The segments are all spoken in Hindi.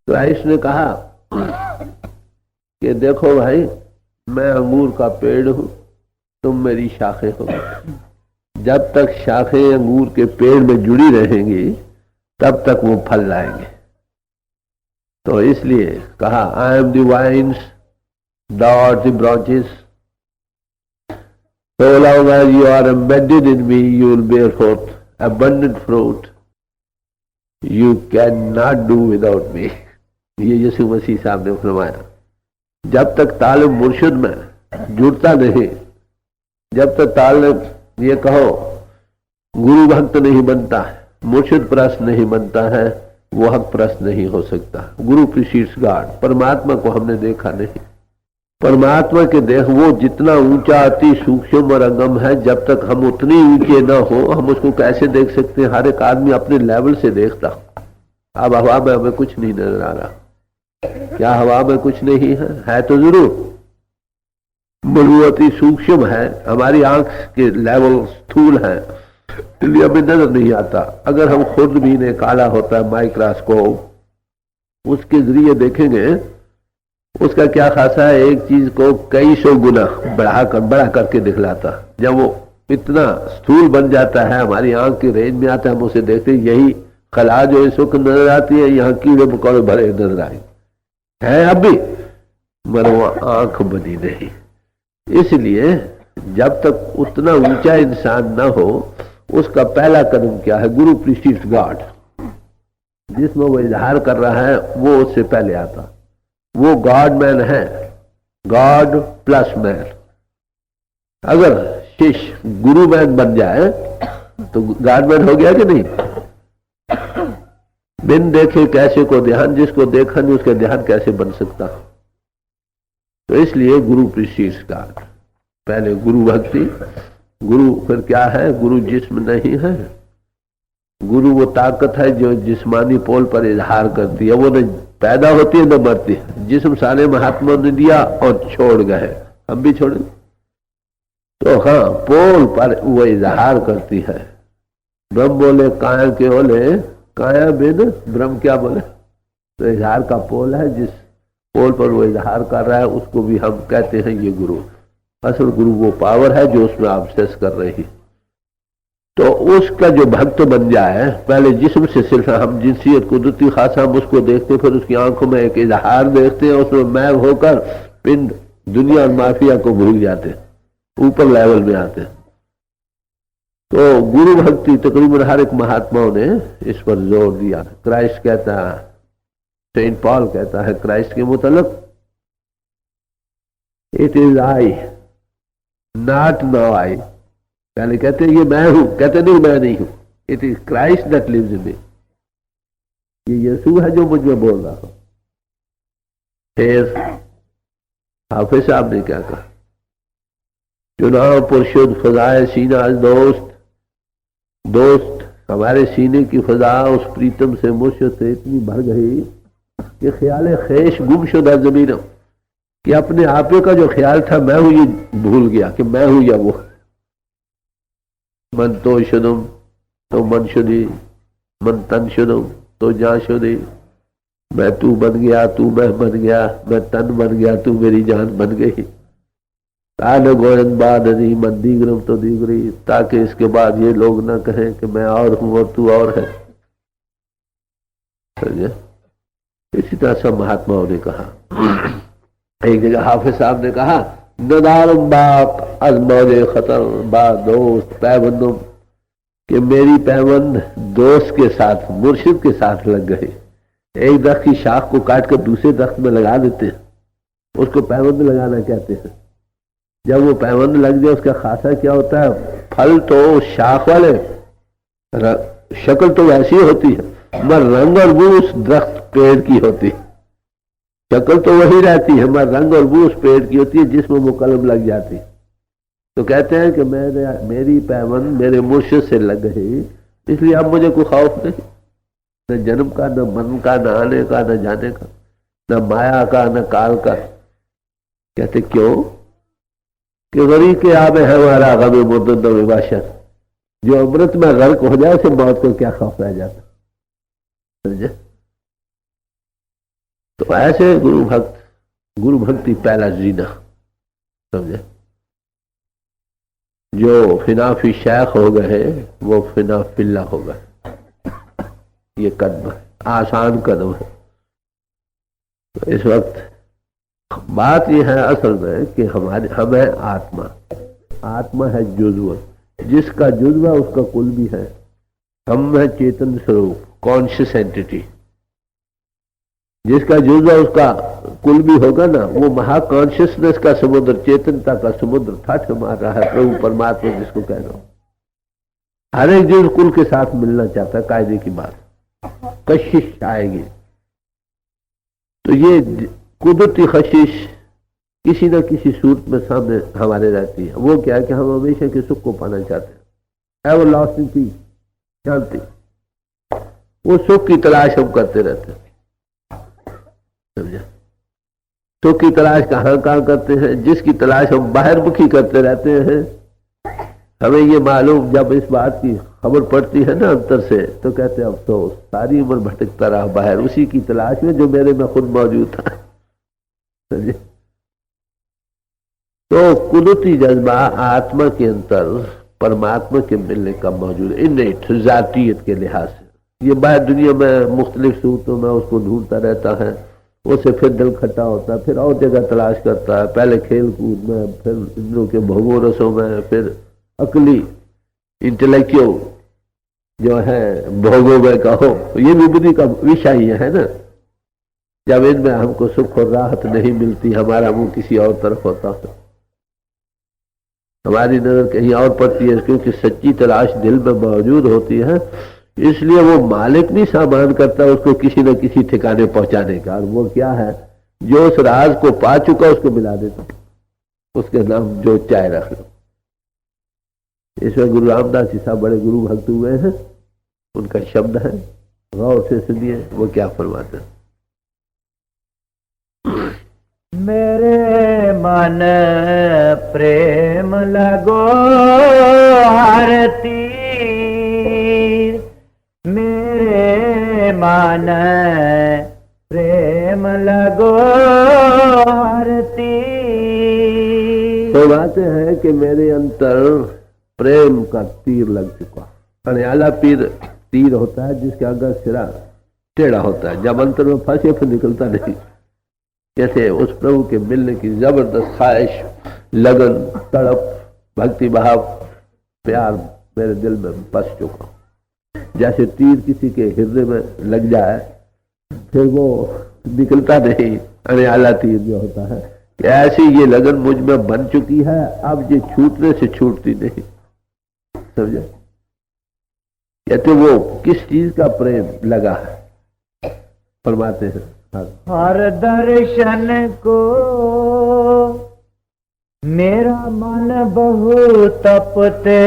क्राइस्ट ने कहा कि देखो भाई, मैं अंगूर का पेड़ हूं, तुम मेरी शाखें हो। जब तक शाखें अंगूर के पेड़ में जुड़ी रहेंगी तब तक वो फल लाएंगे। तो इसलिए कहा, I am the vines, thou art the branches. So long as you are embedded in me, you will bear forth abundant fruit. You cannot do without me. ये यीशु मसीह साहब ने फरमाया। जब तक तालिब मुर्शिद में जुड़ता नहीं, जब तक तालिब ये कहो गुरु भक्त नहीं बनता है, मुर्शिद परस्त नहीं बनता है, वो हक परस्त नहीं हो सकता। गुरु प्रीसीड्स गॉड। परमात्मा को हमने देखा नहीं। परमात्मा के देख वो जितना ऊंचा, अति सूक्ष्म और अगम है, जब तक हम उतनी ऊंचे ना हो हम उसको कैसे देख सकते हैं। हर एक आदमी अपने लेवल से देखता। अब हवा में हमें कुछ नहीं नजर आ रहा। क्या हवा में कुछ नहीं है तो जरूर, मगर अति सूक्ष्म है। हमारी आंख के लेवल स्थूल है, इसलिए हमें नजर नहीं आता। अगर हम खुद भी ने काला होता है माइक्रोस्कोप, उसके जरिए देखेंगे, उसका क्या खासा है, एक चीज को कई सौ गुना बड़ा करके दिखलाता। जब वो इतना स्थूल बन जाता है, हमारी आंख की रेंज में आता है, हम उसे देखते, यही खला जो इस वक्त नजर आती है, यहाँ कीड़े मकोड़े भरे नजर आए हैं अब भी, मगर वो आंख बनी नहीं। इसलिए जब तक उतना ऊंचा इंसान ना हो, उसका पहला कदम क्या है, गुरु प्रीसीड्स गॉड। जिसमें वो इजहार कर रहा है वो उससे पहले आता। वो गॉड मैन है, गॉड प्लस मैन। अगर शिष्य गुरु मैन बन जाए तो गॉड मैन हो गया कि नहीं। बिन देखे कैसे को ध्यान, जिसको देखा नहीं उसका ध्यान कैसे बन सकता। तो इसलिए गुरु प्रीसीड्स गॉड। पहले गुरु भक्ति। गुरु फिर क्या है, गुरु जिस्म नहीं है। गुरु वो ताकत है जो जिस्मानी पोल पर इजहार करती है। वो न पैदा होती है न मरती है। जिस्म सारे महात्मा ने दिया और छोड़ गए, हम भी छोड़े। तो हाँ, पोल पर वो इजहार करती है। ब्रह्म बोले काया के ओले, काया बिन ब्रह्म क्या बोले। तो इजहार का पोल है, जिस पोल पर वो इजहार कर रहा है उसको भी हम कहते हैं ये गुरु। असल गुरु वो पावर है जो उसमें ऑब्सेस कर रही। तो उसका जो भक्त बन जाए, पहले जिस्म से सिर्फ हम जिनसियत कुदरती खासा हम उसको देखते, फिर उसकी आंखों में एक इजहार देखते हैं, उसमें मैव होकर पिंड दुनिया और माफिया को भूल जाते, ऊपर लेवल में आते। तो गुरु भक्ति तकरीबन हर एक महात्माओं ने इस पर जोर दिया। क्राइस्ट कहता है, सेंट पॉल कहता है क्राइस्ट के मुतल्लिक, it is I not now I. पहले कहते ये मैं हूं, कहते नहीं मैं नहीं हूं, it is Christ that lives in me. ये यीशु है जो मुझ में बोल रहा हूं। फिर हाफिज साहब ने क्या कहा, चुनाव पुरशुद फजाए सीना दोस्त। दोस्त हमारे सीने की फजा उस प्रीतम से मुर्शिद से इतनी भर गई कि ख्याल खेश गुमशुदा जमीन, कि अपने आपे का जो ख्याल था मैं हूं, ये भूल गया कि मैं हूं या वो। मन तो शुदुम तो मन शुदी, मन तन शुदुम तो जान शुदी। मैं तू बन गया, तू मैं बन गया, मैं तन बन गया, तू मेरी जान बन गई। तान गोयन बाद मन दीगरम तो दीगरी, ताकि इसके बाद ये लोग ना कहें कि मैं और हूं और तू और है। इसी तरह सब महात्माओं ने कहा। एक जगह हाफिज साहब ने कहा, नदारम बाक अजमौजे खतर बा दोस्त पैबंदुम, कि मेरी पैबंद दोस्त के साथ, मुर्शिद के साथ लग गए। एक दरख्त की शाख को काट कर दूसरे दरख्त में लगा देते हैं, उसको पैबंद लगाना कहते हैं। जब वो पैबंद लग जाए उसका खासा क्या होता है, फल तो शाख वाले, शक्ल तो वैसी होती है, मगर रंग और बू उस दरख्त पेड़ की होती है। शक्ल तो वही रहती है, मगर रंग और बू उस पेड़ की होती है जिसमें वो कलम लग जाती है। तो कहते हैं कि मेरी पैबंद मेरे मुर्शिद से लग गई, इसलिए अब मुझे कोई खौफ नहीं, न जन्म का, न मन का, न आने का, न जाने का, न माया का, न काल का। कहते क्यों, कि गरी के आबे है हमारा गमे मुद्दत विभाषण, जो अमृत में गर्क हो जाए उसे मौत को क्या खौफ रह जाता। समझे। तो ऐसे गुरु भक्ति पहला जीना, समझे। जो फिनाफी शेख हो गए वो फिनाफिल्ला हो गए। ये कदम है, आसान कदम है। तो इस वक्त बात यह है असल में कि हम है आत्मा। आत्मा है जुज़्व, जिसका जुज़्व है उसका कुल भी है। हम है चेतन स्वरूप, कॉन्शियस एंटिटी। जिसका जुज़्व उसका कुल भी होगा ना, वो महाकॉन्शियसनेस का समुद्र, चेतनता का समुद्र ठठ मार रहा है। प्रभु परमात्मा जिसको कह रहा हूं, हर एक जुज़्व कुल के साथ मिलना चाहता है। कायदे की बात, कशिश आएगी। तो ये कुदरती कशिश किसी न किसी सूरत में सामने हमारे रहती है। वो क्या है कि हम हमेशा के सुख को पाना चाहते हैं, एवरलास्टिंग पीस, शांति। वो सुख की तलाश हम करते रहते हैं, समझा। सुख की तलाश कहाँ करते हैं? जिसकी तलाश हम बाहर मुखी करते रहते हैं। हमें ये मालूम, जब इस बात की खबर पड़ती है ना अंतर से, तो कहते हैं अफसोस, सारी उम्र भटकता रहा बाहर उसी की तलाश में जो मेरे में खुद मौजूद था, समझे। तो कुदरती जज्बा आत्मा के अंतर परमात्मा के मिलने का मौजूद, इन्नेट जातीयत के लिहाज से। ये बाहर दुनिया में मुख्तलिफ सूरतों में उसको ढूंढता रहता है, उससे फिर दिल खट्टा होता है, फिर और जगह तलाश करता है। पहले खेल कूद में, फिर इंद्रों के भोगों रसों में, फिर अकली इंटेलेक्चुअल जो है भोगों में कहो, ये भी बुद्धि का विषय ही है ना। जब इनमें हमको सुख और राहत नहीं मिलती, हमारा मुंह किसी और तरफ होता है, हमारी नजर कहीं और पड़ती है, क्योंकि सच्ची तलाश दिल में मौजूद होती है। इसलिए वो मालिक भी सामान करता है उसको किसी न किसी ठिकाने पहुंचाने का। और वो क्या है? जो उस राज को पा चुका उसको मिला देता, उसके नाम जो चाहे रख लो। इसमें गुरु रामदास जी साहब बड़े गुरु भक्त हुए हैं। उनका शब्द है, गौर से सुनिए वो क्या फरमाते हैं। मेरे मन प्रेम लगो आरती, मेरे मन प्रेम लगो आरती। तो बातें हैं कि मेरे अंतर प्रेम का तीर लग चुका। अनियाला तीर होता है जिसके अगर सिरा टेढ़ा होता है, जब अंतर में फंसे फिर निकलता नहीं। जैसे उस प्रभु के मिलने की जबरदस्त ख्वाहिश, लगन, तड़प, भक्ति भाव, प्यार मेरे दिल में बस चुका। जैसे तीर किसी के हृदय में लग जाए फिर वो निकलता नहीं, अनियाला तीर जो होता है, ऐसी ये लगन मुझ में बन चुकी है, अब ये छूटने से छूटती नहीं, समझे। कहते वो किस चीज का प्रेम लगा है, फरमाते हैं हर दर्शन को मेरा मन बहु तपते,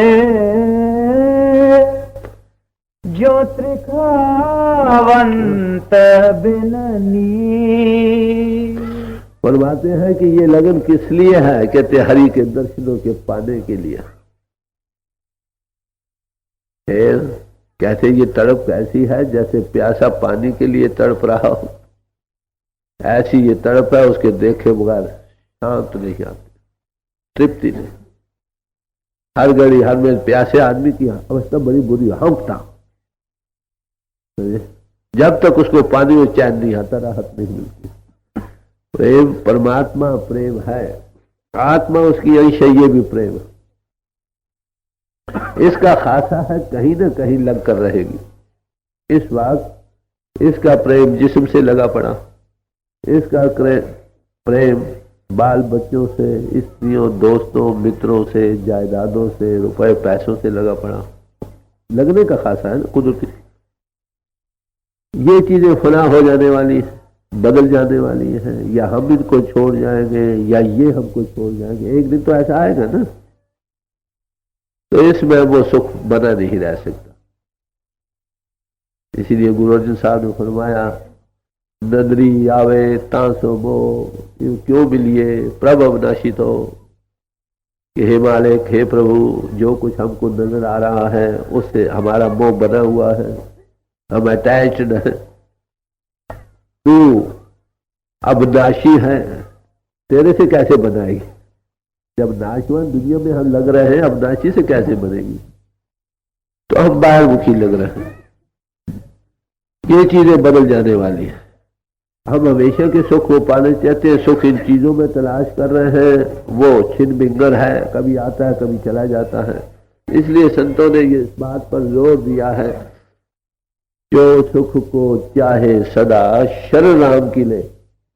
जो त्रिखावंत बिननी। फरमाते हैं कि ये लगन किस लिए है? कहते हरि के दर्शनों के पाने के लिए। फिर कहते ये तड़प कैसी है? जैसे प्यासा पानी के लिए तड़प रहा हो, ऐसी ये तड़प है, उसके देखे बगैर शांत नहीं आती, तृप्ति नहीं। हर घड़ी हर में प्यासे आदमी की अवस्था बड़ी बुरी, हौंकता। जब तक उसको पानी में चैन नहीं आता, राहत नहीं मिलती। प्रेम परमात्मा प्रेम है, आत्मा उसकी अंश है, ये भी प्रेम है। इसका खासा है, कहीं ना कहीं लग कर रहेगी। इस वक्त इसका प्रेम जिस्म से लगा पड़ा, इसका प्रेम बाल बच्चों से, स्त्रियों, दोस्तों, मित्रों से, जायदादों से, रुपए पैसों से लगा पड़ा। लगने का खासा है ना कुदरती। ये चीजें फना हो जाने वाली, बदल जाने वाली है, या हम इनको छोड़ जाएंगे या ये हमको छोड़ जाएंगे। एक दिन तो ऐसा आएगा ना, तो इसमें वो सुख बना नहीं रह सकता। इसीलिए गुरु अर्जुन साहब ने फरमाया, नदरी आवे तांसो बो क्यों मिलिए प्रभ अविनाशी। तो कि हे मालिक, हे प्रभु, जो कुछ हमको नजर आ रहा है उससे हमारा मोह बना हुआ है, हम अटैच्ड हैं। तू अविनाशी है, तेरे से कैसे बनाएगी? जब नाशवान दुनिया में हम लग रहे हैं, अविनाशी से कैसे बनेगी? तो हम बाहर मुखी लग रहे हैं। ये चीजें बदल जाने वाली है। हम हमेशा के सुख को पाने चाहते हैं, सुख इन चीजों में तलाश कर रहे हैं, वो छिन बिंगर है, कभी आता है कभी चला जाता है। इसलिए संतों ने ये इस बात पर जोर दिया है, जो सुख को चाहे सदा शरण राम की ले।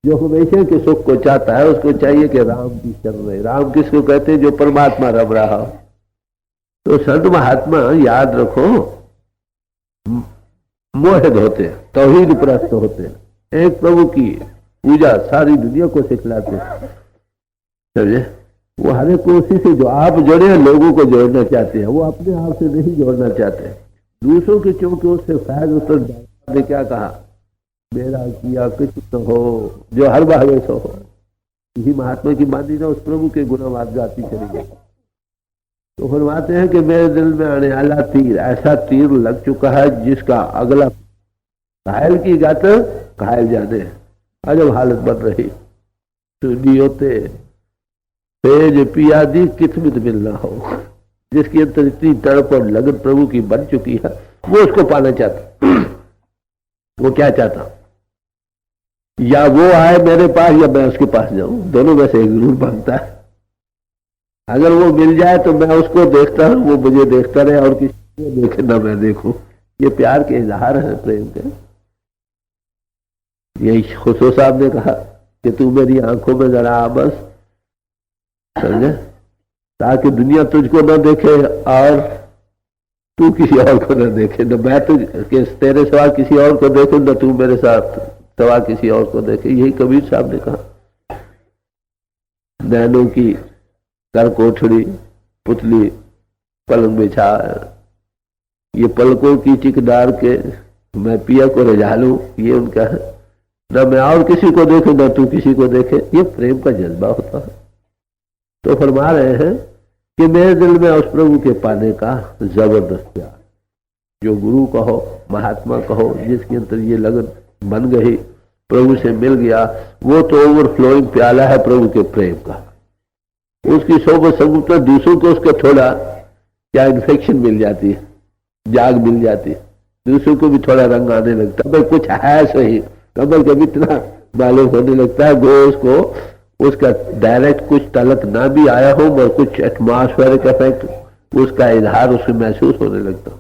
जो हमेशा के सुख को चाहता है उसको चाहिए कि राम की शरण रहे। राम किसको कहते हैं? जो परमात्मा रम रहा हो। तो संत महात्मा याद रखो, मोहित होते हैं, तौहीद प्रस्त होते हैं, एक प्रभु की पूजा सारी दुनिया को सिखलाते हैं, समझे? वो हर एक कोशिश से जो आप जुड़े लोगों को जोड़ना चाहते हैं, वो अपने आप से नहीं जोड़ना चाहते। दूसरों के चूंकि उससे फैज उतर जाता ने क्या कहा, मेरा किया कुछ तो हो जो हर भावे सो हो। यही महात्मा की मानी ना, उस प्रभु के गुणवाद गाती चली। तो फरमाते हैं कि मेरे दिल में आने वाला तीर ऐसा तीर लग चुका है जिसका अगला घायल की गात घायल जाने अजब हालत बन रही। सुनी होते तेज पिया दी किस्मत मिलना हो, जिसके अंदर इतनी तड़प और लगन प्रभु की बन चुकी है, वो उसको पाना चाहता। वो क्या चाहता? या वो आए मेरे पास या मैं उसके पास जाऊं, दोनों में से एक जरूर बनता है। अगर वो मिल जाए तो मैं उसको देखता हूं, वो मुझे देखता रहे और किसी को देखे ना मैं देखूं। ये प्यार के इजहार है, प्रेम के। यही खुशो साहब ने कहा कि तू मेरी आंखों में जरा आ बस, समझे, ताकि दुनिया तुझको न देखे और तू किसी और को न देखे, न मैं तेरे सिवा किसी और को देखूं, न तू मेरे साथ सिवा किसी और को देखे। यही कबीर साहब ने कहा। नैनों की कर कोठड़ी पुतली पलंग बिछा, ये पलकों की चिकदार के मैं पिया को रजा लूं, ये उनका है। न मैं और किसी को देखे न तू किसी को देखे, ये प्रेम का जज्बा होता है। तो फरमा रहे हैं कि मेरे दिल में उस प्रभु के पाने का जबरदस्त प्यार, जो गुरु कहो महात्मा कहो, जिसके अंदर ये लगन बन गई, प्रभु से मिल गया, वो तो ओवरफ्लोइंग प्याला है प्रभु के प्रेम का। उसकी सोबत संगत में दूसरों को उसका थोड़ा क्या इन्फेक्शन मिल जाती है, जाग मिल जाती है, दूसरों को भी थोड़ा रंग आने लगता है। भाई कुछ है सही, कमल कभी इतना मालूम होने लगता है, गो उसको उसका डायरेक्ट कुछ तलक ना भी आया हो, मगर कुछ एटमॉस्फेरिक इफेक्ट उसका इजहार उसमें महसूस होने लगता।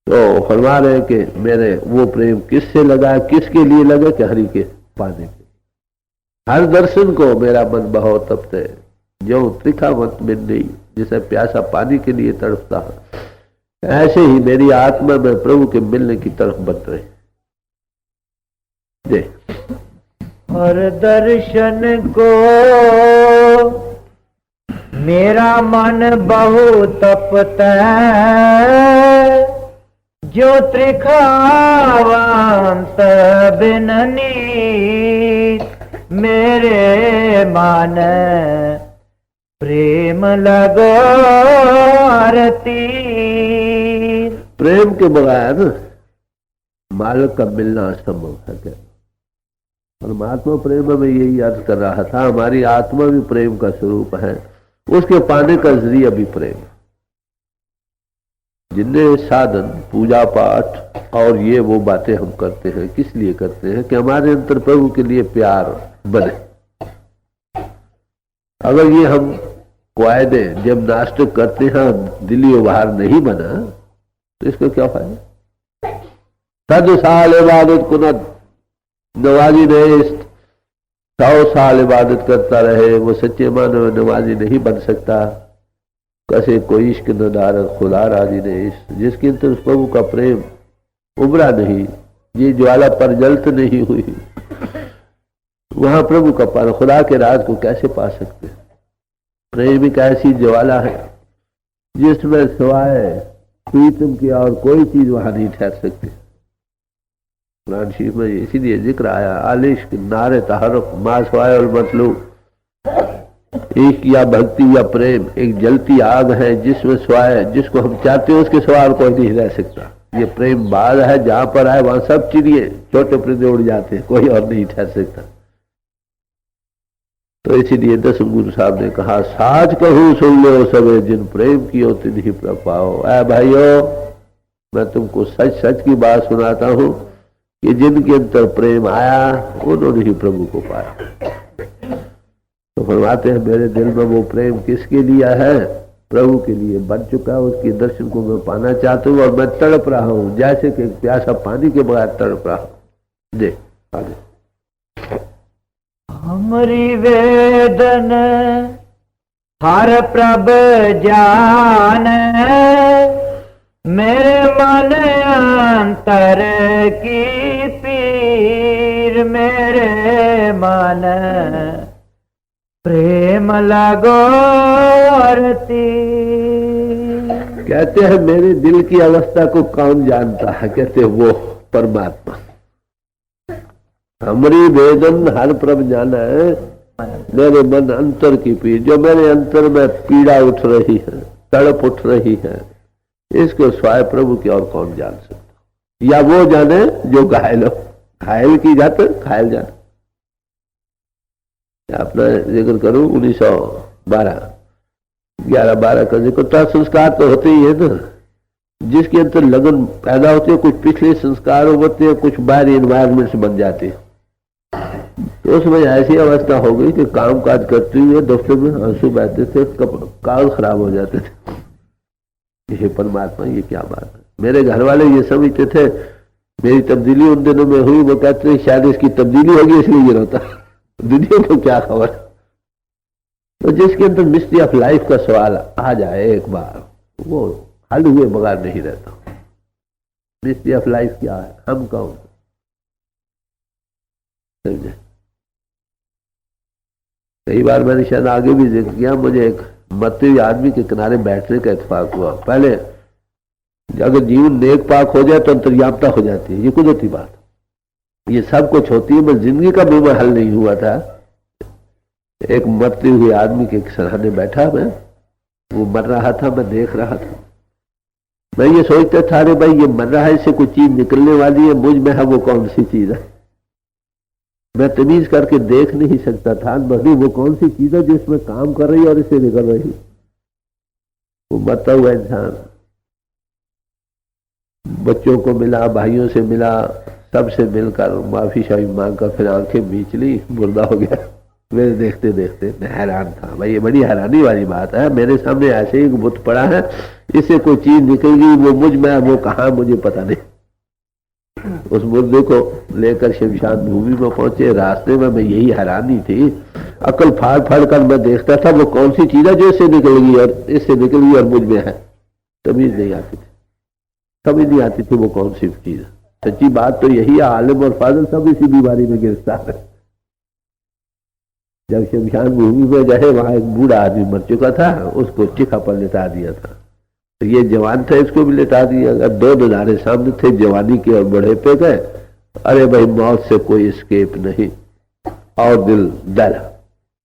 तो फरमा रहे कि मेरे वो प्रेम किससे लगा, किसके लिए लगा? कि हरि के पाने के। हर दर्शन को मेरा मन बहुत तपते, जो त्रिखा मत मिल नहीं, जिसे प्यासा पानी के लिए तड़पता है, ऐसे ही मेरी आत्मा में प्रभु के मिलने की तरफ बन रही। हर दर्शन को मेरा मन बहु तपता, जो त्रिखावंत बिननी मेरे मन प्रेम लगो आरती। प्रेम के बगैर मालिक का मिलना असंभव है। परमात्मा प्रेम में यही अर्थ कर रहा था, हमारी आत्मा भी प्रेम का स्वरूप है, उसके पाने का जरिया भी प्रेम। जितने साधन पूजा पाठ और ये वो बातें हम करते हैं, किस लिए करते हैं? कि हमारे अंतर प्रभु के लिए प्यार बने। अगर ये हम क्वायदे जब नाश्ते करते हैं दिली उभार नहीं बना तो इसका क्या फायदा? सद साल इबादत कुनत नवाजी नहीं, 100 साल इबादत करता रहे, वो सच्चे मानव नवाजी नहीं बन सकता। कैसे कोई इश्क न दारत खुदा राजी नहीं, जिसके अंदर प्रभु का प्रेम उभरा नहीं, ये ज्वाला पर जलत नहीं हुई, वहां प्रभु का पार खुदा के राज को कैसे पा सकते? प्रेम एक ऐसी ज्वाला है जिसमें सिवाय प्रीतम की और कोई चीज वहां नहीं ठहर सकती। कुरान शरीफ में इसीलिए जिक्र आया, आलिश्क नारे तहरुक मासवाय और मतलूब। इश्क या भक्ति या प्रेम एक जलती आग है जिसमें स्वाय, जिसको हम चाहते हैं उसके सवार कोई नहीं रह सकता। ये प्रेम बाज है, जहां पर आए वहां सब चिड़िए छोटे परिंदे उड़ जाते हैं, कोई और नहीं ठहर सकता। तो इसीलिए दसम गुरु साहब ने कहा, साच कहूं सुन लो सबे, जिन प्रेम कियो तिन्हि प्रभ पाओ। ऐ भाइयों, मैं तुमको सच सच की बात सुनाता हूं कि जिनके अंतर प्रेम आया उन्होंने ही प्रभु को पाया। तो फरमाते हैं, मेरे दिल में वो प्रेम किसके लिए है? प्रभु के लिए बन चुका है। उसके दर्शन को मैं पाना चाहता हूँ और मैं तड़प रहा हूँ, जैसे कि प्यासा पानी के बगैर तड़प रहा हूँ। दे आगे। हमरी वेदन हर प्रभ जान, मेरे मन अंतर की पीर, मेरे मन प्रेम लगोरती। कहते हैं मेरे दिल की अवस्था को कौन जानता है? कहते हैं वो परमात्मा। हमारी वेदन हर प्रभ जाना है, मेरे मन अंतर की पीड़, जो मेरे अंतर में पीड़ा उठ रही है, तड़प उठ रही है, इसको स्वाय प्रभु की और कौन जान सकता? या वो जाने जो घायल हो, घायल की जात घायल जाने। अपना जिक्र करूं 1912 11-12 का जिक्र, तो संस्कार तो होते ही है ना, जिसके अंदर लगन पैदा होती है, कुछ पिछले संस्कार होते हैं, कुछ बाहरी एनवायरमेंट से बन जाते हैं। तो उसमें ऐसी अवस्था हो गई कि काम काज करते हुए दफ्तर में आंसू बहते थे, काल खराब हो जाते थे। ये परमात्मा, ये क्या बात है? मेरे घर वाले ये समझते थे मेरी तब्दीली उन दिनों में हुई, वो कहते थे शायद इसकी तब्दीली होगी इसलिए ये रोता, दुनिया को क्या खबर। तो जिसके अंदर मिस्ट्री ऑफ लाइफ का सवाल आ जाए एक बार, वो हल हुए बगैर नहीं रहता। मिस्ट्री ऑफ लाइफ क्या है? हम कौन? समझे? कई बार मैंने शायद आगे भी जिक्र किया, मुझे एक मरते हुए आदमी के किनारे बैठने का इत्तेफाक हुआ। पहले अगर जीवन नेक पाक हो जाए तो अंतर्यामता हो जाती है, ये कुदरती बात, ये सब कुछ होती है, बस जिंदगी का भी हल नहीं हुआ था। एक मरते हुए आदमी के सराहने बैठा मैं, वो मर रहा था, मैं देख रहा था। मैं ये सोचता था, अरे भाई ये मर रहा है, इससे कोई चीज निकलने वाली है, मुझ में है वो कौन सी चीज है? मैं तमीज करके देख नहीं सकता था बल्कि वो कौन सी चीज है जो इसमें काम कर रही है और इससे निकल रही। वो मरता हुआ इंसान बच्चों को मिला, भाइयों से मिला, सबसे मिलकर माफी शाफी मांग कर फिर आंखें बीच ली, मुर्दा हो गया। मेरे देखते देखते मैं हैरान था। भाई ये बड़ी हैरानी वाली बात है, मेरे सामने ऐसे ही बुत पड़ा है, इससे कोई चीज निकल गई, वो मुझ में, वो कहाँ मुझे पता नहीं। उस मुर्दे को लेकर शमशान भूमि में पहुंचे, रास्ते में मैं यही हैरानी थी, अकल फाड़ फाड़ कर मैं देखता था वो कौन सी चीज है जो इससे निकल गई और इससे निकल गई और मुझ में है। तमीज नहीं आती थी, समझ नहीं आती थी वो कौन सी चीज है। सच्ची बात तो यही है, आलिम और फाजिल सब इसी बीमारी में गिरफ्तार है। जब शमशान भूमि में जाए, वहां एक बूढ़ा आदमी मर चुका था, उसको चिखा पर लिटा दिया था। तो ये जवान था, इसको भी लिटा दिया। अगर दो नजारे सामने थे, जवानी के और बुढ़ापे के। अरे भाई मौत से कोई स्केप नहीं, और दिल डर।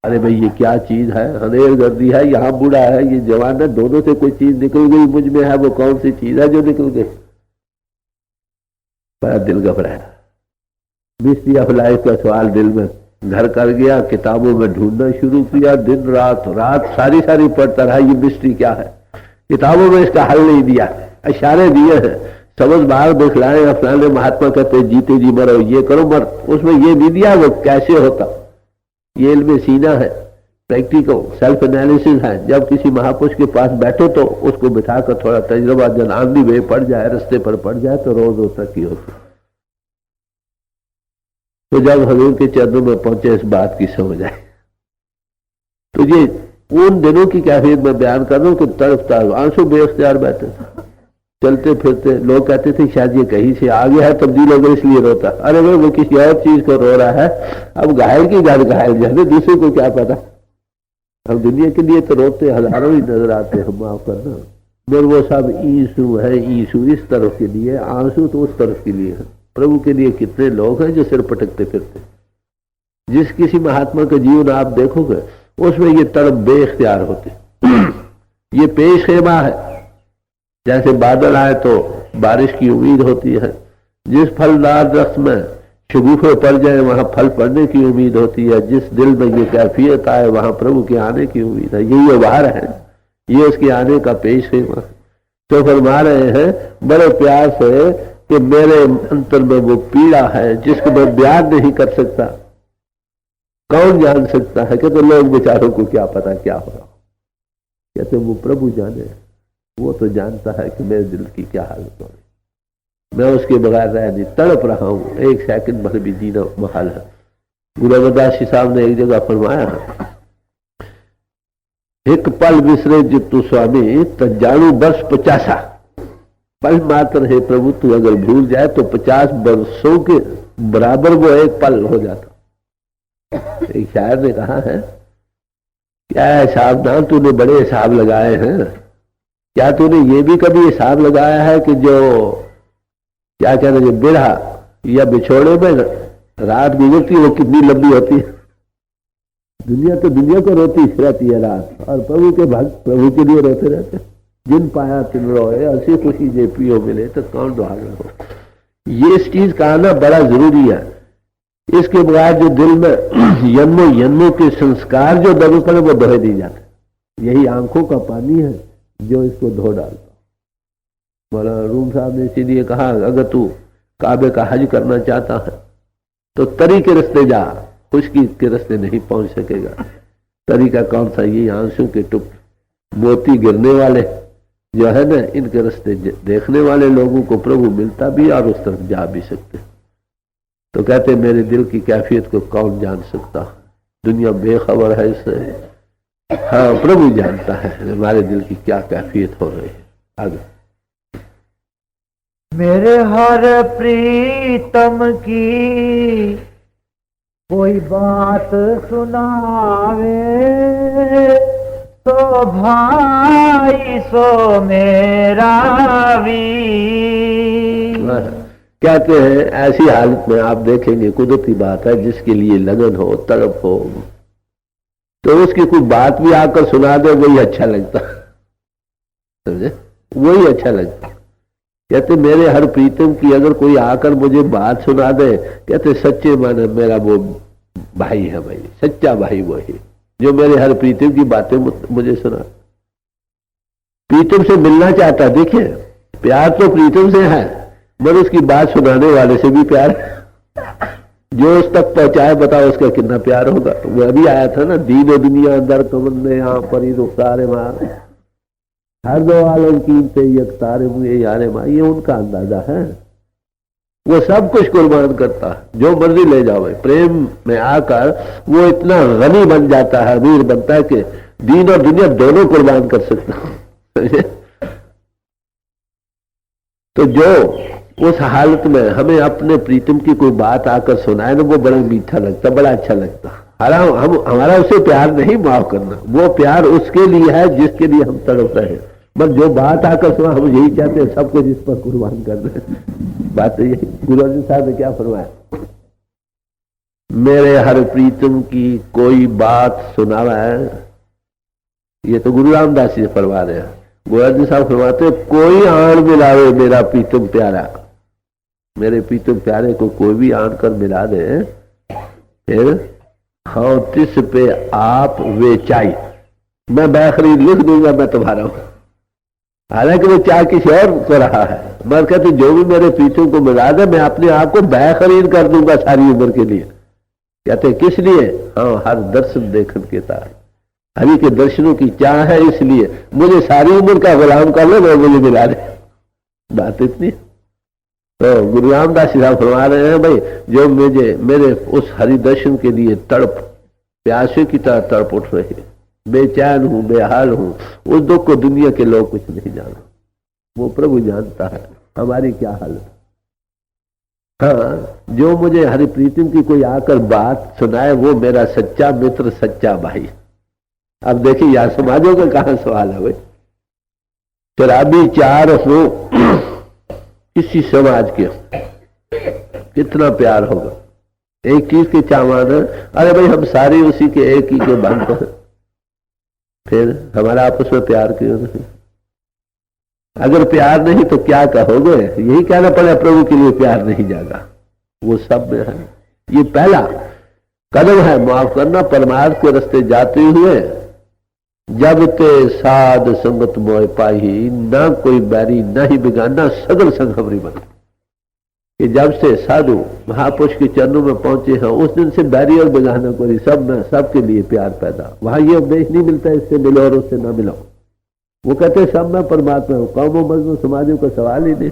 अरे भाई ये क्या चीज है? अंधेर गर्दी है, यहाँ बूढ़ा है, ये जवान है, दोनों से कोई चीज निकल गई, मुझ में है वो कौन सी चीज है जो निकल गई? बड़ा दिल घबराया। मिस्ट्री ऑफ लाइफ का सवाल दिल में घर कर गया। किताबों में ढूंढना शुरू किया, दिन रात सारी पढ़ता रहा, ये मिस्ट्री क्या है। किताबों में इसका हल नहीं दिया, इशारे दिए हैं, समझ बाहर दिखलाए। फलाने महात्मा कहते जीते जी मरो, ये करो मर, उसमें ये नहीं दिया वो कैसे होता। ये इल्म सीना है, प्रैक्टिकल सेल्फ एनालिसिस है। जब किसी महापुरुष के पास बैठो तो उसको बिठाकर थोड़ा तजुर्बा, जब आंधी वे पड़ जाए, रास्ते पर पड़ जाए, तो रोज तरक्की होती। तो जब हजूर के चरणों में पहुंचे, इस बात की समझ आई। तो ये उन दिनों की कैफियत में बयान कर रहा हूं कि तड़पता आंसू बेख्तियार बहते थे, चलते फिरते। लोग कहते थे शायद ये कहीं से आ गया है, तब्दील होकर इसलिए रोता। अरे भाई वो किसी और चीज को रो रहा है। अब घायल की घर घायल जाते, दूसरे को क्या पता। अब दुनिया के लिए तो रोते हजारों ही नजर आते हैं, माफ करना। मगर वो सब ईसु है, ईसु इस तरफ के लिए, आंसू तो उस तरफ के लिए है। प्रभु के लिए कितने लोग हैं जो सिर पटकते फिरते। जिस किसी महात्मा का जीवन आप देखोगे उसमें ये तड़प बेख्तियार होते। ये पेश खेमा है, जैसे बादल आए तो बारिश की उम्मीद होती है, जिस फलदार वृक्ष में शगुफे पड़ जाए वहां फल पड़ने की उम्मीद होती है, जिस दिल में ये कैफियत आए वहां प्रभु के आने की उम्मीद है। यही व्यवहार है, ये उसके आने का पेश है। तो फरमा रहे हैं बड़े प्यार से कि मेरे अंतर में वो पीड़ा है जिसको मैं बयान नहीं कर सकता, कौन जान सकता है। कहते लोग बेचारों को क्या पता क्या हो रहा, कहते वो प्रभु जाने, वो तो जानता है कि मेरे दिल की क्या हालत हो रही, मैं उसके बगैर रह नहीं, तड़प रहा हूं, एक सेकंड भर भी जीना महाल है। गुरु अमरदास जी साहब ने एक जगह फरमाया, एक पल विसरे जितु स्वामी तजाणु वर्ष 50, पल मात्र है प्रभु तू अगर भूल जाए तो 50 वर्षों के बराबर वो एक पल हो जाता। एक शायर ने कहा है, क्या है सावधान, तूने बड़े हिसाब लगाए हैं, क्या तूने ये भी कभी हिसाब लगाया है कि जो क्या कहते हैं बिरहा या बिछोड़े में रात गुजरती है वो कितनी लंबी होती है। दुनिया तो दुनिया को रोती रहती है रात, और प्रभु के भक्त प्रभु के लिए रोते रहते हैं। जिन पाया तिन रोए, हंसी खुशी जे पियो मिले तो कौन दुहागन हो। ये इस चीज का आना बड़ा जरूरी है। इसके बाद जो दिल में जन्मों जन्मों के संस्कार जो दबे पड़े वो बह दी जाते। यही आंखों का पानी है जो इसको धो डालता। मौलाना रूम साहब ने इसीलिए कहा, अगर तू काबे का हज करना चाहता है तो तरी के रास्ते जा, खुशकी के रास्ते नहीं पहुंच सकेगा। तरीका कौन सा, ये आंसू के टुक मोती गिरने वाले जो है ना, इनके रास्ते देखने वाले लोगों को प्रभु मिलता भी और उस तरफ जा भी सकते। तो कहते मेरे दिल की कैफियत को कौन जान सकता, दुनिया बेखबर है इससे। हाँ, प्रभु जानता है हमारे दिल की क्या कैफियत हो रही है। आगे, मेरे हर प्रीतम की कोई बात सुनावे, तो भाई सो मेरा वीर। कहते हैं ऐसी हालत में आप देखेंगे, कुदरती बात है, जिसके लिए लगन हो, तड़प हो, तो उसकी कोई बात भी आकर सुना दे वही अच्छा लगता, समझे, वही अच्छा लगता। कहते मेरे हर प्रीतम की अगर कोई आकर मुझे बात सुना दे, कहते सच्चे माने मेरा वो भाई है, भाई सच्चा भाई वही जो मेरे हर प्रीतम की बातें मुझे सुना। प्रीतम से मिलना चाहता, देखिए प्यार तो प्रीतम से है, मगर उसकी बात सुनाने वाले से भी प्यार है। जो उस तक पहुंचाए बताओ उसका कितना प्यार होगा। वो अभी आया था ना, दीन दुनिया अंदर कमर में यहाँ परी रुखसारे मार, हर दो आलम कीमते यकतारे मुझे यारे मार, ये उनका अंदाजा है। वो सब कुछ कुर्बान करता है, जो मर्जी ले जाओ। प्रेम में आकर वो इतना गनी बन जाता है, अमीर बनता है कि दीन और दुनिया दोनों कुर्बान कर सकता है। तो जो उस हालत में हमें अपने प्रीतम की कोई बात आकर सुनाए ना, वो बड़ा मीठा लगता, बड़ा अच्छा लगता। हमारा उसे प्यार नहीं माफ करना, वो प्यार उसके लिए है जिसके लिए हम तड़प रहे हैं। बस जो बात आकर सुना, हम यही चाहते हैं सबको जिस पर कुर्बान कर दे। बात तो यही। गुरु अर्जुन साहब ने क्या फरमाया, मेरे हर प्रीतम की कोई बात सुनावा है। ये तो गुरु रामदास जी फरमा रहे हैं। गुरु अर्जुन साहब फरमाते, कोई आन मिलावे मेरा प्रीतम प्यारा, मेरे प्रीतम प्यारे को कोई भी आन कर मिला दे, फिर हाँ तिस पे आप वेचाई, मैं बैखरीद लिख दूंगा, मैं तुम्हारा हूं। हालांकि वो चाह किसी और को रहा है, मगर कहते जो भी मेरे प्रीतम को मिला दे, मैं अपने आप को बैखरीद कर दूंगा सारी उम्र के लिए। कहते किस लिए, हाँ हर दर्शन देखन के तार, हरि के दर्शनों की चाह है, इसलिए मुझे सारी उम्र का गुलाम कर लो, मैं मुझे मिला दे। बात इतनी। तो गुरु रामदास जी साहब फरमा रहे हैं, भाई जो मुझे मेरे उस हरि दर्शन के लिए तड़प प्यासे की तरह तड़प उठ रहे, बेचैन हूं, बेहाल हूं, उस दुख को दुनिया के लोग कुछ नहीं जाना, वो प्रभु जानता है हमारी क्या हालत। हाँ, जो मुझे हरि प्रीतम की कोई आकर बात सुनाए, वो मेरा सच्चा मित्र, सच्चा भाई। अब देखिए यार, समाजों का कहां सवाल है भाई। शराबी चार हो किसी समाज के, कितना प्यार होगा, एक चीज के चाहवान है, अरे भाई हम सारे उसी के एक ही के बंद हैं, फिर हमारा आपस में प्यार क्यों नहीं। अगर प्यार नहीं तो क्या कहोगे? यही कहना पड़ेगा, प्रभु के लिए प्यार नहीं जागा। वो सब में है। ये पहला कदम है, माफ करना। परमार्थ के रास्ते जाते हुए जब ते साध संगत मोह पाही, ना कोई बैरी ना ही बिगाना, सगल संग हमरी बन। कि जब से साधु महापुरुष के चरणों में पहुंचे हैं, उस दिन से बैरी और बिगाना कोई, सब में सबके लिए प्यार पैदा। वहां ये उपदेश नहीं मिलता इससे मिलो और उससे ना मिलो। वो कहते सब में परमात्मा हो, कौमों मजनों समाजों का सवाल ही नहीं।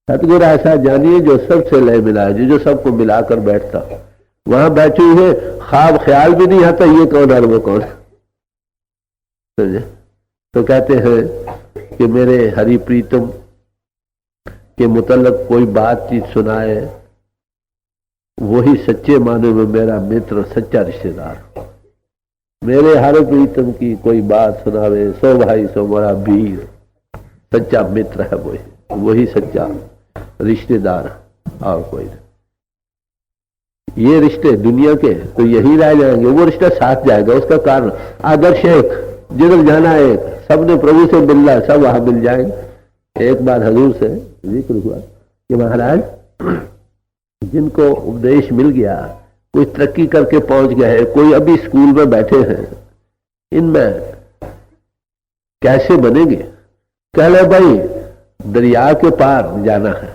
सतगुरु ऐसा जानिए जो सबसे लय मिला है, जो सबको मिलाकर बैठता। वहां बैठे हुए ख्वाब ख्याल भी नहीं आता ये कौन और वो कौन। समझे? तो कहते हैं कि मेरे हरि प्रीतम के मुतल्लक कोई बातचीत सुनाए, वही सच्चे माने में मेरा मित्र, सच्चा रिश्तेदार। मेरे हर प्रीतम की कोई बात सुनावे, सो भाई सो मोरा वीर, सच्चा मित्र है वही सच्चा रिश्तेदार, और कोई नहीं। ये रिश्ते दुनिया के तो यही रह जाएंगे, वो रिश्ता साथ जाएगा। उसका कारण आदर्श एक, जिधर जाना एक, सबने प्रभु से मिलना, सब वहां मिल जाएंगे। एक बार हजूर से जिक्र हुआ कि महाराज जिनको उपदेश मिल गया, कोई तरक्की करके पहुंच गए, कोई अभी स्कूल में बैठे हैं, इनमें कैसे बनेंगे? कह ले भाई दरिया के पार जाना है,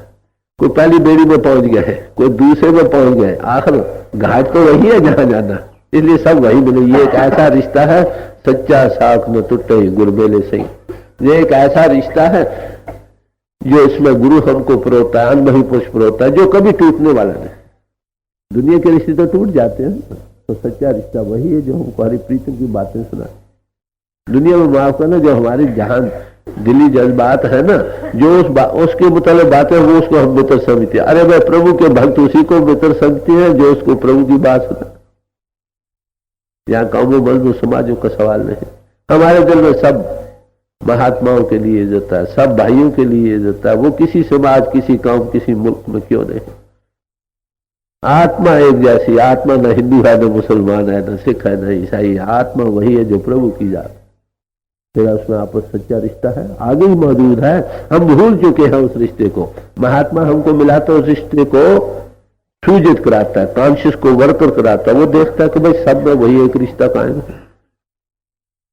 कोई पहली बेड़ी में पहुंच गया है, कोई दूसरे में पहुंच गए, आखिर घाट तो वही है जहां जाना, इसलिए सब वही मिले। ये एक ऐसा रिश्ता है, सच्चा साख न टूटे गुरबेले सही। ये एक ऐसा रिश्ता है जो इसमें गुरु हमको परोता है, अनुभवी पुरुष परोता है, जो कभी टूटने वाला नहीं। दुनिया के रिश्ते तो टूट जाते हैं, तो सच्चा रिश्ता वही है जो हमको हरि प्रीतम की बातें सुनाए। दुनिया में माफ करना, जो हमारी जहान दिली जज्बात है ना, जो उसके मुताबिक बातें, वो उसको हम मित्र समझते हैं। अरे भाई प्रभु के भक्त उसी को मित्र समझते हैं जो उसको प्रभु की बात सुना। यहाँ कौमों मजनू समाजों का सवाल नहीं। हमारे दिल में सब महात्माओं के लिए इज्जत है, सब भाइयों के लिए इज्जत है। वो किसी समाज, किसी कौम, किसी मुल्क में क्यों नहीं। आत्मा एक जैसी, आत्मा न हिंदू है, न मुसलमान है, न सिख है, न ईसाई। आत्मा वही है जो प्रभु की जात। तेरा उसमें आपस सच्चा रिश्ता है, आगे ही मौजूद है। हम भूल चुके हैं उस रिश्ते को। महात्मा हमको मिलाता उस रिश्ते को सूजित कराता है, कॉन्शियस को वर्कर कराता है। वो देखता है कि भाई सब में वही एक रिश्ता कायम है।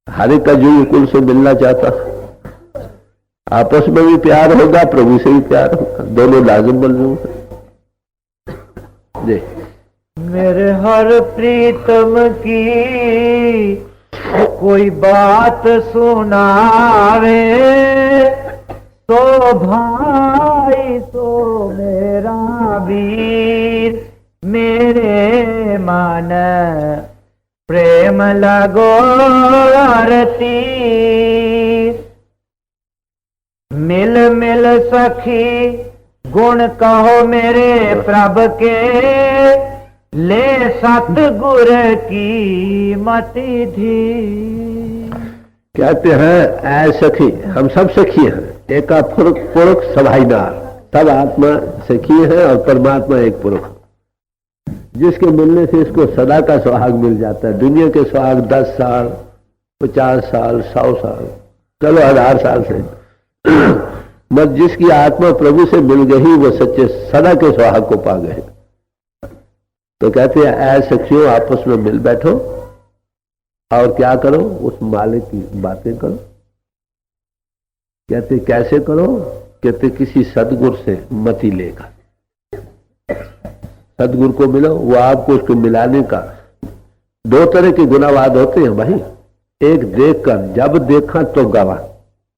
हर एक का जीव कुल से मिलना चाहता, आपस में भी प्यार होगा, प्रभु से भी प्यार होगा, दोनों लाजिम मलजूम है। मेरे हर प्रीतम की कोई बात सुनावे, सो भाई सो मेरा वीर, मेरे मन प्रेम लगो आरती। मिल मिल सखी गुण कहो मेरे प्रभ के, ले सतगुर की मति धी। कहते हैं ऐ सखी, हम सब सखी हैं, एक पुरुष सभाईदार, सब आत्मा सखी है और परमात्मा एक पुरुष, जिसके मिलने से इसको सदा का सुहाग मिल जाता है। दुनिया के सुहाग 10 साल, 50 साल, 100 साल, चलो 1000 साल से मत। जिसकी आत्मा प्रभु से मिल गई वो सच्चे सदा के सुहाग को पा गए। तो कहते हैं ऐ सखियों आपस में मिल बैठो और क्या करो, उस मालिक की बातें करो। कहते कैसे करो? कहते किसी सदगुरु से मति लेकर सदगुरु को मिलो, वो आपको उसको मिलाने का। 2 तरह के गुनावाद होते हैं भाई। एक देखकर, जब देखा तो गवा।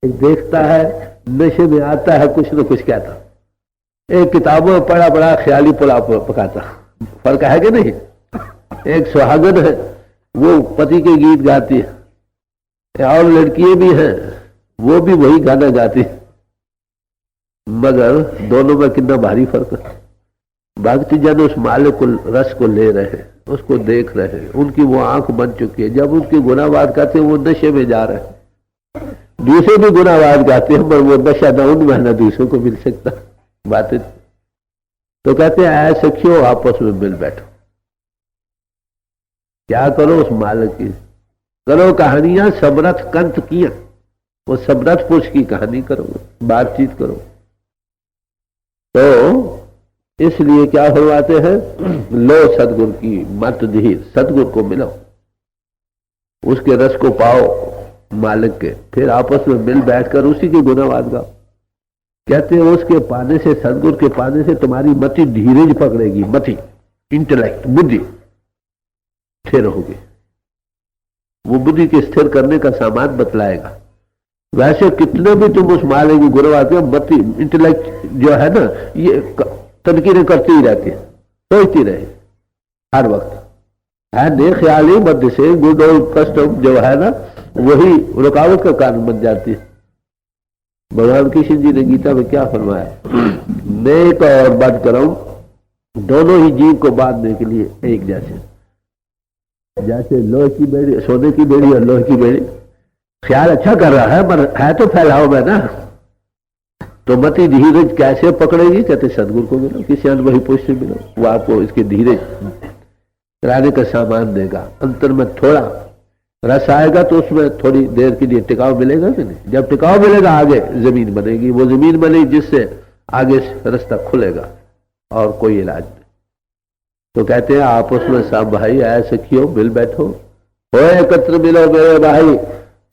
एक देखता है, नशे में आता है, कुछ न कुछ कहता। एक किताबों में पढ़ा पढ़ा ख्याली पुलाव पकाता। फर्क है कि नहीं? एक सुहागन है, वो पति के गीत गाती है, और लड़कियां भी हैं, वो भी वही गाना गाती है, मगर दोनों में कितना भारी फर्क है। भक्ति जन उस मालिक को, रस को ले रहे हैं, उसको देख रहे हैं, उनकी वो आंख बन चुकी है। जब उनकी गुनाहवाद गाते हैं वो नशे में जा रहे हैं। दूसरे भी गुनाहवाद गाते हैं, पर वो नशा न उनमें न दूसरों को मिल सकता बातें। तो कहते हैं ऐ सखियों आपस में मिल बैठो। क्या करो? उस मालिक की करो कहानियां समरथ कंठ किया। वो समर्थ पुरुष की कहानी करो, बातचीत करो। तो इसलिए क्या फरमाते हैं, लो सदगुरु की मत धी, सदगुरु को मिलो, उसके रस को पाओ मालिक के, फिर आपस में मिल बैठकर उसी के गुनावाद गाओ। कहते हैं उसके पाने से, सदगुरु के पाने से तुम्हारी मति धीरज पकड़ेगी, मति इंटेलेक्ट बुद्धि स्थिर होगी, वो बुद्धि के स्थिर करने का सामान बतलाएगा। वैसे कितने भी तुम उस मालिक के गुनावाद गाओ, मति इंटेलेक्ट जो है ना, ये तनकीरें करती ही रहती है, सोचती रहे हर वक्त, है ने ख्याली मध्य से गुड ओल्ड कस्टम जो है ना, वही रुकावट का कारण बन जाती है। भगवान कृष्ण जी ने गीता में क्या फरमाया, नेक और बद कर्म दोनों ही जीव को बांधने के लिए एक जैसे, जैसे लोहे की बेड़ी, सोने की बेड़ी और लोहे की बेड़ी, ख्याल अच्छा कर रहा है पर है तो फैलाव में ना, तो मति धीरज कैसे पकड़ेगी, कहते सदगुरु को मिलो, किसी अनुभवी पुरुष से मिलो, वो आपको इसके धीरज कराने का सामान देगा। अंतर में थोड़ा रस आएगा तो उसमें थोड़ी देर के लिए टिकाव मिलेगा कि नहीं, जब टिकाव मिलेगा आगे जमीन बनेगी, वो जमीन बनेगी जिससे आगे रास्ता खुलेगा और कोई इलाज नहीं। तो कहते हैं आप उसमें सब भाई ऐसे कियो, मिल बैठो, हो एकत्र मिलो मेरे भाई,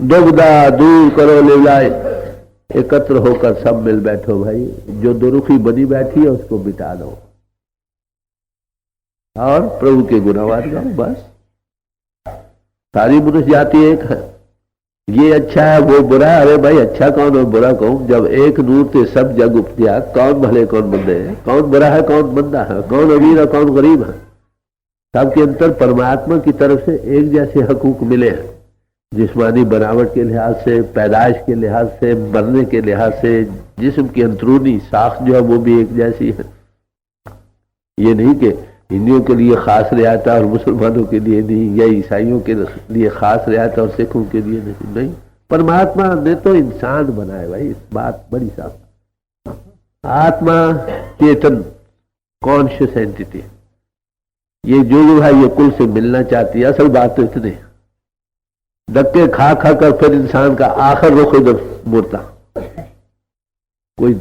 दुविधा दूर करो लिवलाए, एकत्र होकर सब मिल बैठो भाई, जो दुरुखी बनी बैठी है उसको बिता दो और प्रभु के गुनावाद गाओ। बस सारी मनुष्य जाति एक है, ये अच्छा है वो बुरा है, अरे भाई अच्छा कौन और बुरा कौन, जब एक नूर थे सब जग उपजा, कौन भले कौन मंदे है, कौन बुरा है कौन मंदा है, कौन अमीर है कौन गरीब है, सबके अंतर परमात्मा की तरफ से एक जैसे हकूक मिले हैं, जिस्मानी बनावट के लिहाज से, पैदाइश के लिहाज से, मरने के लिहाज से, जिस्म की अंदरूनी साख जो है वो भी एक जैसी है। ये नहीं कि हिंदुओं के लिए खास रियायत और मुसलमानों के लिए नहीं, या ईसाइयों के लिए खास रियायत और सिखों के लिए नहीं, परमात्मा ने तो इंसान बनाए भाई, इस बात बड़ी साफ। आत्मा चेतन कॉन्शियस एंटिटी, ये जो है ये कुल से मिलना चाहती है। असल बात तो इतनी, धक्के खा खा कर फिर इंसान का आखिर रुख इधर मुड़ता, कोई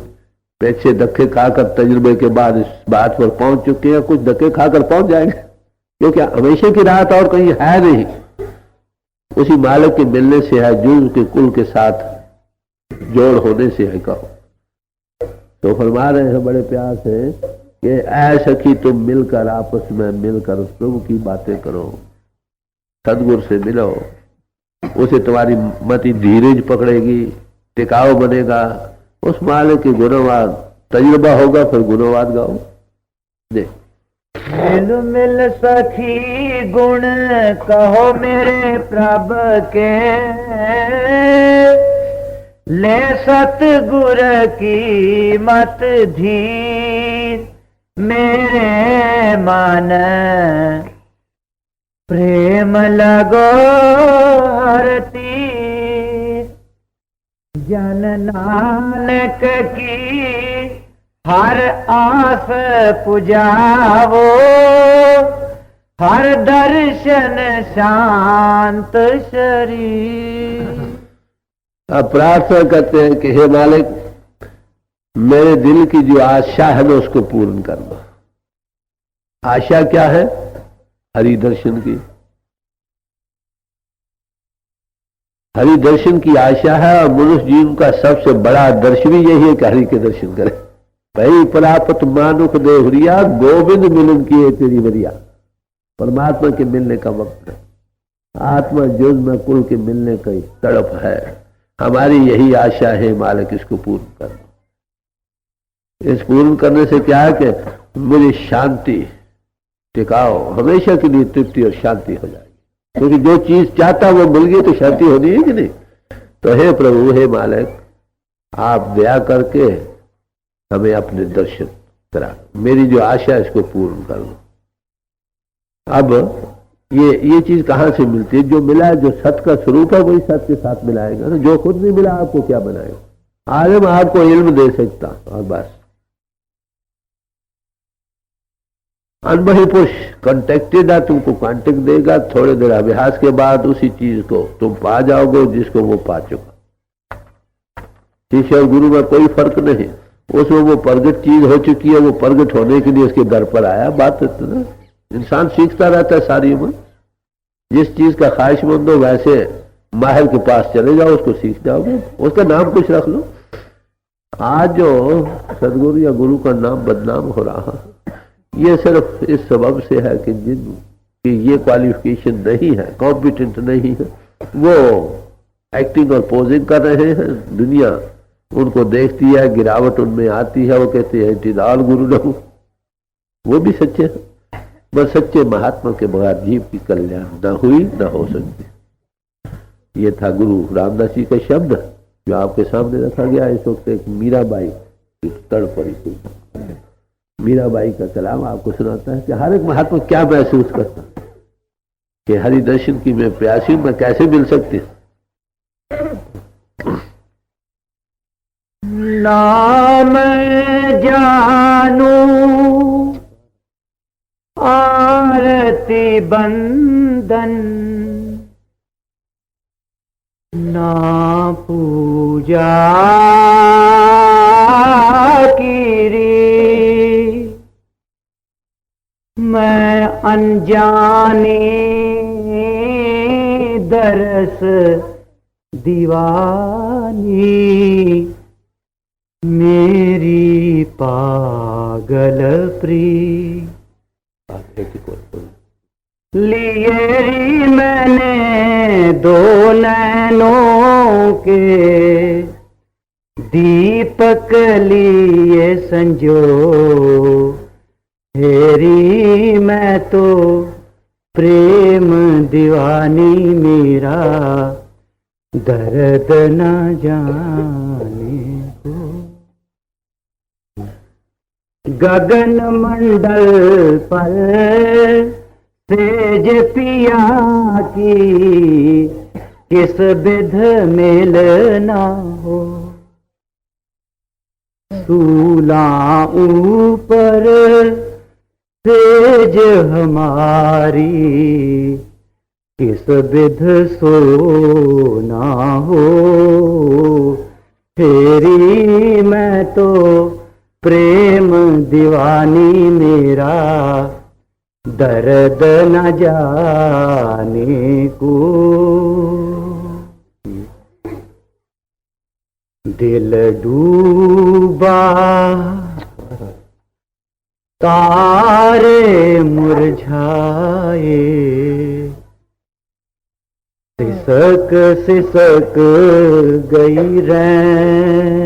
पीछे धक्के खाकर तजुर्बे के बाद इस बात पर पहुंच चुके हैं, कुछ धक्के खाकर पहुंच जाएंगे, क्योंकि हमेशा की राहत और कहीं है नहीं, उसी मालिक के मिलने से है, जुज के कुल के साथ जोड़ होने से है। कहो तो फरमा रहे हैं बड़े प्यार से कि ऐसा कि तुम मिलकर आपस में मिलकर उस प्रभु की बातें करो, सदगुरु से मिलो, उसे तुम्हारी मति धीरज पकड़ेगी, टिकाव बनेगा, उस मालिक के गुणवाद तजुर्बा होगा, फिर गुणवाद गाओ। देख मिल मिल सखी गुण कहो मेरे प्रभु के, ले सतगुर की मत धीर मेरे मन, प्रेम लगो हरती जन नानक की हर आस पुजावो, हर दर्शन शांत शरीर। अब प्रार्थना करते हैं कि हे मालिक, मेरे दिल की जो आशा है ना उसको पूर्ण करना। आशा क्या है? हरि दर्शन की, हरि दर्शन की आशा है, और मनुष्य जीवन का सबसे बड़ा दर्शन भी यही है कि हरि के दर्शन करें। भाई प्राप्त मानुख देवरिया, गोविंद मिलन किए तेरी वरिया, परमात्मा के मिलने का वक्त है, आत्मा जुज में कुल के मिलने की तड़प है। हमारी यही आशा है मालिक, इसको पूर्ण करना। इस पूर्ण करने से क्या है कि मुझे शांति, टिकाओ, हमेशा के लिए तृप्ति और शांति हो जाएगी, क्योंकि जो चीज चाहता वो मिल गई तो शांति होनी है कि नहीं। तो हे प्रभु, हे मालिक, आप दया करके हमें अपने दर्शन करा, मेरी जो आशा है इसको पूर्ण कर लो। अब ये चीज कहां से मिलती है? जो मिला है, जो सत्य का स्वरूप है वही सत्य के साथ मिलाएगा ना। जो खुद नहीं मिला आपको क्या बनाएगा? आलम आपको इल्म दे सकता और बस। अनुभवी पुरुष कॉन्टेक्टेड है, तुमको कांटेक्ट देगा, थोड़े देर अभ्यास के बाद उसी चीज को तुम पा जाओगे जिसको वो पा चुका। शिष्य और गुरु में कोई फर्क नहीं, उसमें वो प्रगट चीज हो चुकी है, वो प्रगट होने के लिए उसके दर पर आया। बात इतना, इंसान सीखता रहता है सारी उम्र। जिस चीज का ख्वाहिशमंद हो वैसे माहिर के पास चले जाओ, उसको सीख जाओगे, उसका नाम कुछ रख लो। आज जो सदगुरु या गुरु का नाम बदनाम हो रहा है, ये सिर्फ इस सबब से है कि जिनकी ये क्वालिफिकेशन नहीं है, कॉम्पिटेंट नहीं है, वो एक्टिंग और पोजिंग कर रहे हैं। दुनिया उनको देखती है, गिरावट उनमें आती है, वो कहते हैं इट इज ऑल गुरु रहू। वो भी सच्चे हैं, बस सच्चे महात्मा के बगैर जीव की कल्याण न हुई न हो सकती। ये था गुरु रामदास जी का शब्द जो आपके सामने रखा गया। इस वक्त एक मीराबाई तड़पड़ी, मीराबाई का कलाम आपको सुनाता है कि हर एक महात्मा क्या महसूस करता कि हरि दर्शन की मैं प्यासी, मैं कैसे मिल सकती। नाम जानू आरती बंदन, ना पूजा कीरी, मैं अनजाने दरस दीवानी, मेरी पागल प्री। लिए मैंने दो नैनों के दीपक लिए संजो, हेरी मैं तो प्रेम दीवानी, मेरा दर्द न जाने को। गगन मंडल पर सेज पिया की, किस विध मेल ना हो। सूला ऊपर सेज हमारी, किस विध सो ना हो। तेरी मैं तो प्रेम दीवानी, मेरा दर्द न जाने को। दिल डूबा तारे मुरझाए, सिसक सिसक गई रैन,